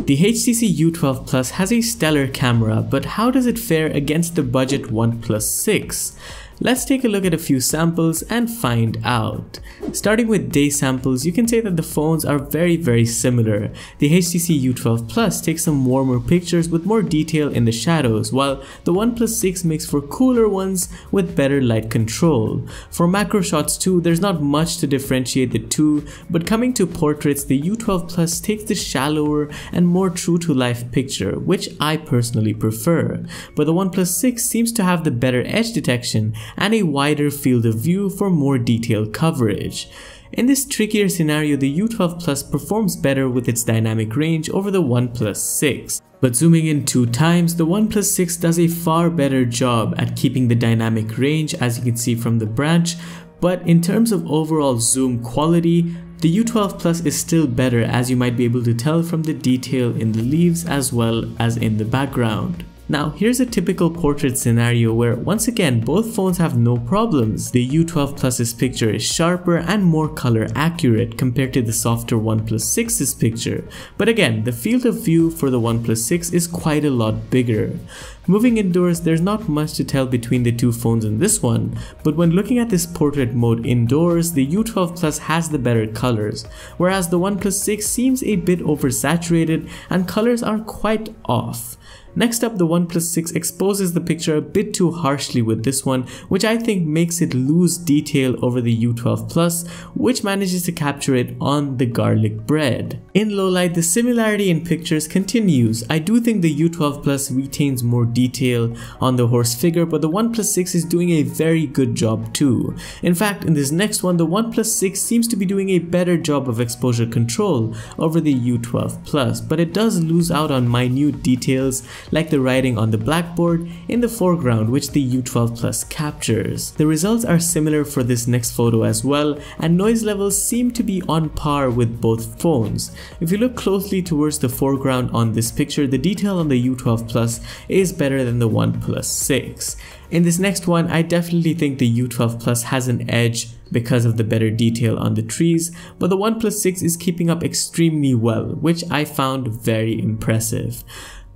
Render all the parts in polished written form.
The HTC U12 Plus has a stellar camera, but how does it fare against the budget OnePlus 6? Let's take a look at a few samples and find out. Starting with day samples, you can say that the phones are very similar. The HTC U12 Plus takes some warmer pictures with more detail in the shadows, while the OnePlus 6 makes for cooler ones with better light control. For macro shots too, there's not much to differentiate the two, but coming to portraits, the U12 Plus takes the shallower and more true to life picture, which I personally prefer. But the OnePlus 6 seems to have the better edge detection and a wider field of view for more detailed coverage. In this trickier scenario, the U12 Plus performs better with its dynamic range over the OnePlus 6. But zooming in 2 times, the OnePlus 6 does a far better job at keeping the dynamic range, as you can see from the branch, but in terms of overall zoom quality, the U12 Plus is still better, as you might be able to tell from the detail in the leaves as well as in the background. Now here's a typical portrait scenario where once again both phones have no problems. The U12 Plus's picture is sharper and more color accurate compared to the softer OnePlus 6's picture, but again the field of view for the OnePlus 6 is quite a lot bigger. Moving indoors, there's not much to tell between the two phones in this one, but when looking at this portrait mode indoors, the U12 Plus has the better colors, whereas the OnePlus 6 seems a bit oversaturated and colors are quite off. Next up, the OnePlus 6 exposes the picture a bit too harshly with this one, which I think makes it lose detail over the U12 Plus, which manages to capture it on the garlic bread. In low light, the similarity in pictures continues. I do think the U12 Plus retains more detail on the horse figure, but the OnePlus 6 is doing a very good job too. In fact, in this next one, the OnePlus 6 seems to be doing a better job of exposure control over the U12 Plus, but it does lose out on minute details like the writing on the blackboard in the foreground, which the U12 Plus captures. The results are similar for this next photo as well, and noise levels seem to be on par with both phones. If you look closely towards the foreground on this picture, the detail on the U12 Plus is better than the OnePlus 6. In this next one, I definitely think the U12 Plus has an edge because of the better detail on the trees, but the OnePlus 6 is keeping up extremely well, which I found very impressive.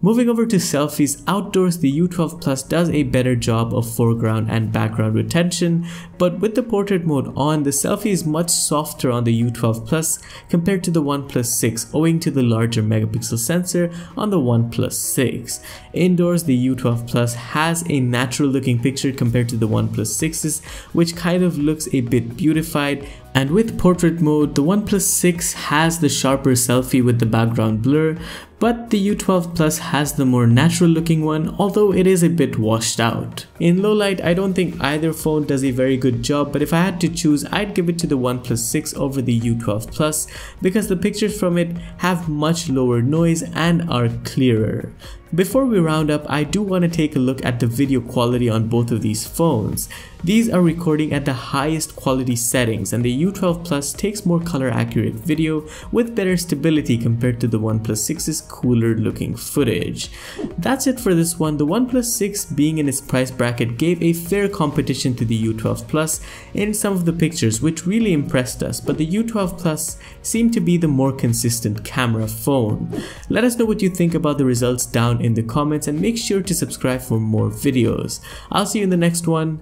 Moving over to selfies outdoors, the U12 Plus does a better job of foreground and background retention, but with the portrait mode on, the selfie is much softer on the U12 Plus compared to the OnePlus 6 owing to the larger megapixel sensor on the OnePlus 6. Indoors, the U12 Plus has a natural looking picture compared to the OnePlus 6's, which kind of looks a bit beautified. And with portrait mode, the OnePlus 6 has the sharper selfie with the background blur, but the U12 Plus has the more natural looking one, although it is a bit washed out. In low light, I don't think either phone does a very good job, but if I had to choose, I'd give it to the OnePlus 6 over the U12 Plus because the pictures from it have much lower noise and are clearer. Before we round up, I do want to take a look at the video quality on both of these phones. These are recording at the highest quality settings, and the U12 Plus takes more color accurate video with better stability compared to the OnePlus 6's cooler looking footage. That's it for this one. The OnePlus 6, being in its price bracket, gave a fair competition to the U12 Plus in some of the pictures, which really impressed us, but the U12 Plus seemed to be the more consistent camera phone. Let us know what you think about the results down in the comments, and make sure to subscribe for more videos. I'll see you in the next one.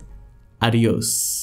Adios.